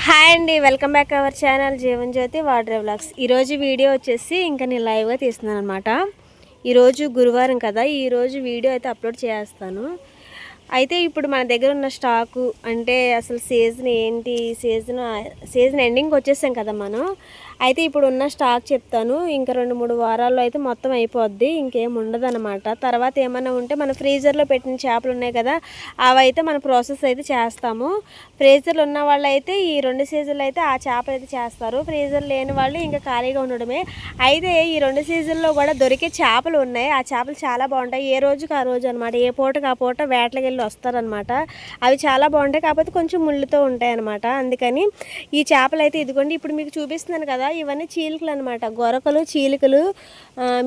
Hi అండి, welcome back our channel Jeevan Jyothi water vlogs. ఈరోజు video వచ్చేసి ఇంకా నేను లైవ్గా తీస్తున్నాను అనమాట. ఈరోజు గురువారం కదా, ఈరోజు వీడియో అయితే అప్లోడ్ చేస్తాను. అయితే ఇప్పుడు మన దగ్గర ఉన్న స్టాకు అంటే అసలు సీజన్ ఏంటి, సీజన్ ఎండింగ్కి వచ్చేసాం కదా మనం. అయితే ఇప్పుడు ఉన్న స్టాక్ చెప్తాను. ఇంకా 2-3 వారాల్లో అయితే మొత్తం అయిపోద్ది, ఇంకేం ఉండదు అనమాట. తర్వాత ఏమైనా ఉంటే మన ఫ్రీజర్లో పెట్టిన చేపలు ఉన్నాయి కదా, అవి అయితే మన ప్రాసెస్ అయితే చేస్తాము. ఫ్రీజర్లు ఉన్న వాళ్ళు అయితే ఈ 2 సీజన్లు అయితే ఆ చేపలు అయితే చేస్తారు. ఫ్రీజర్ లేని వాళ్ళు ఇంకా ఖాళీగా ఉండడమే. అయితే ఈ 2 సీజన్లో కూడా దొరికే చేపలు ఉన్నాయి. ఆ చేపలు చాలా బాగుంటాయి. ఏ రోజుకి ఆ రోజు అనమాట, ఏ పూటకి ఆ పూట వేటలకి వెళ్ళి వస్తారనమాట. అవి చాలా బాగుంటాయి, కాకపోతే కొంచెం ముళ్ళుతో ఉంటాయి అనమాట. అందుకని ఈ చేపలు అయితే ఇదిగోండి ఇప్పుడు మీకు చూపిస్తున్నాను కదా, ఇవన్నీ చీలికలు అనమాట, గొరకలు చీలికలు.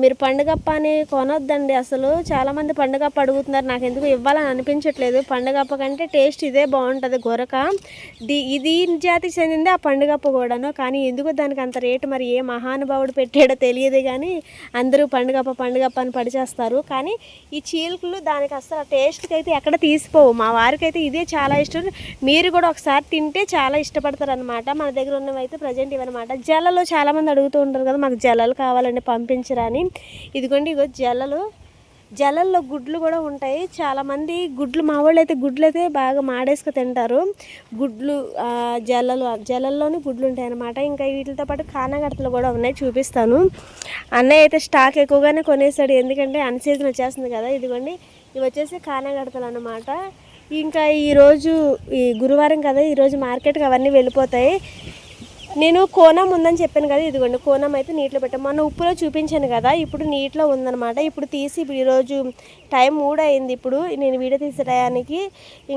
మీరు పండుగప్ప అని కొనొద్దండి. అసలు చాలామంది పండుగప్ప అడుగుతున్నారు, నాకు ఎందుకు ఇవ్వాలని అనిపించట్లేదు. పండుగప్ప కంటే టేస్ట్ ఇదే బాగుంటుంది, గొరక. ఇది జాతికి చెందింది ఆ పండుగప్ప కూడాను. కానీ ఎందుకు దానికి అంత రేటు, మరి ఏ మహానుభావుడు పెట్టాడో తెలియదు. కానీ అందరూ పండుగప్ప అని పడిచేస్తారు. కానీ ఈ చీలికలు దానికి అసలు టేస్ట్కి అయితే ఎక్కడ తీసిపోవు. మా వారికైతే ఇదే చాలా ఇష్టం. మీరు కూడా ఒకసారి తింటే చాలా ఇష్టపడతారు అనమాట. మన దగ్గర ఉన్నవి అయితే ప్రజెంట్ ఇవన్నమాట. జల్లలు చాలామంది అడుగుతూ ఉంటారు కదా, మాకు జల్లలు కావాలండి పంపించరా అని. ఇదిగోండి, ఇగో జల్లల్లో గుడ్లు కూడా ఉంటాయి. చాలామంది గుడ్లు, మా వాళ్ళు అయితే గుడ్లు అయితే బాగా మాడేసుకు తింటారు. గుడ్లు జల్లల్లోని గుడ్లు ఉంటాయి అన్నమాట. ఇంకా వీటితో పాటు కానగడతలు కూడా ఉన్నాయి, చూపిస్తాను. అన్నయ్య అయితే స్టాక్ ఎక్కువగానే కొనేసాడు, ఎందుకంటే అన్ సీజన్ వచ్చేస్తుంది కదా. ఇదిగోండి, ఇవి వచ్చేసి కానగడతలు అన్నమాట. ఇంకా ఈరోజు ఈ గురువారం కదా, ఈరోజు మార్కెట్కి అవన్నీ వెళ్ళిపోతాయి. నేను కోనం ఉందని చెప్పాను కదా, ఇదిగోండి కోనం అయితే నీటిలో పెట్టాను. మొన్న ఉప్పులో చూపించాను కదా, ఇప్పుడు నీటిలో ఉందన్నమాట. ఇప్పుడు తీసి ఈరోజు టైం 3 అయింది. ఇప్పుడు నేను వీడియో తీసే టయానికి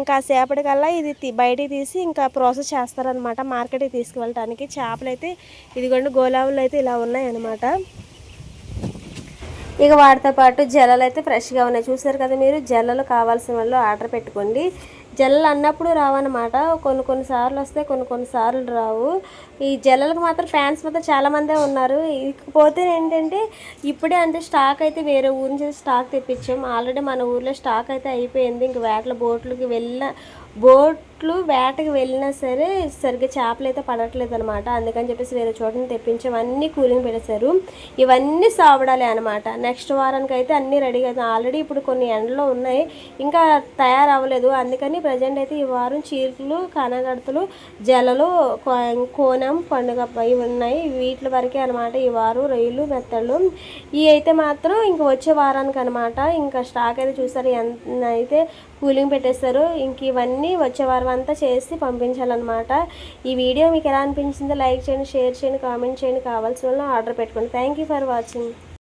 ఇంకా సేపటికల్లా ఇది బయటికి తీసి ఇంకా ప్రాసెస్ చేస్తారనమాట మార్కెట్కి తీసుకువెళ్ళటానికి. చేపలు అయితే ఇదిగోండి గోలావులు అయితే ఇలా ఉన్నాయన్నమాట. ఇక వాటితో పాటు జల్లలు అయితే ఫ్రెష్గా ఉన్నాయి, చూసారు కదా మీరు. జల్లలు కావాల్సిన వాళ్ళు ఆర్డర్ పెట్టుకోండి. జల్లలు అన్నప్పుడు రావన్నమాట, కొన్ని సార్లు వస్తాయి, కొన్ని సార్లు రావు. ఈ జల్లలకు మాత్రం ఫ్యాన్స్ మాత్రం చాలామందే ఉన్నారు. ఇకపోతే ఏంటంటే ఇప్పుడే అంటే స్టాక్ అయితే వేరే ఊరి నుంచి స్టాక్ తెప్పించాం. ఆల్రెడీ మన ఊర్లో స్టాక్ అయితే అయిపోయింది. ఇంక బోట్లు వేటకి వెళ్ళినా సరే సరిగ్గా చేపలు అయితే పడట్లేదు అనమాట. అందుకని చెప్పేసి వేరే చోటని తెప్పించాం. అన్నీ కూలింగ్ పెట్టేశారు. ఇవన్నీ సావడాలి అనమాట. నెక్స్ట్ వారానికి అయితే అన్నీ రెడీగా అవుతాయి. ఆల్రెడీ ఇప్పుడు కొన్ని ఎండలో ఉన్నాయి, ఇంకా తయారవ్వలేదు. అందుకని ప్రజెంట్ అయితే ఈ వారం చీరలు, కానగడతలు, జల్లలు, కోనం, పండుగ ఇవి ఉన్నాయి. వీటి వరకే అనమాట ఈ వారం. రొయ్యలు, మెత్తళ్ళు ఇవి అయితే మాత్రం ఇంక వచ్చే వారానికి అనమాట. ఇంకా స్టాక్ అయితే చూసారు ఎంత అయితే కూలింగ్ పెట్టేస్తారు. ఇంక ఇవన్నీ వచ్చే వారం అంతా చేసి పంపించాలన్నమాట. ఈ వీడియో మీకు ఎలా అనిపించిందో లైక్ చేయండి, షేర్ చేయండి, కామెంట్ చేయండి. కావాల్సిన వాళ్ళు ఆర్డర్ పెట్టుకోండి. Thank you for watching.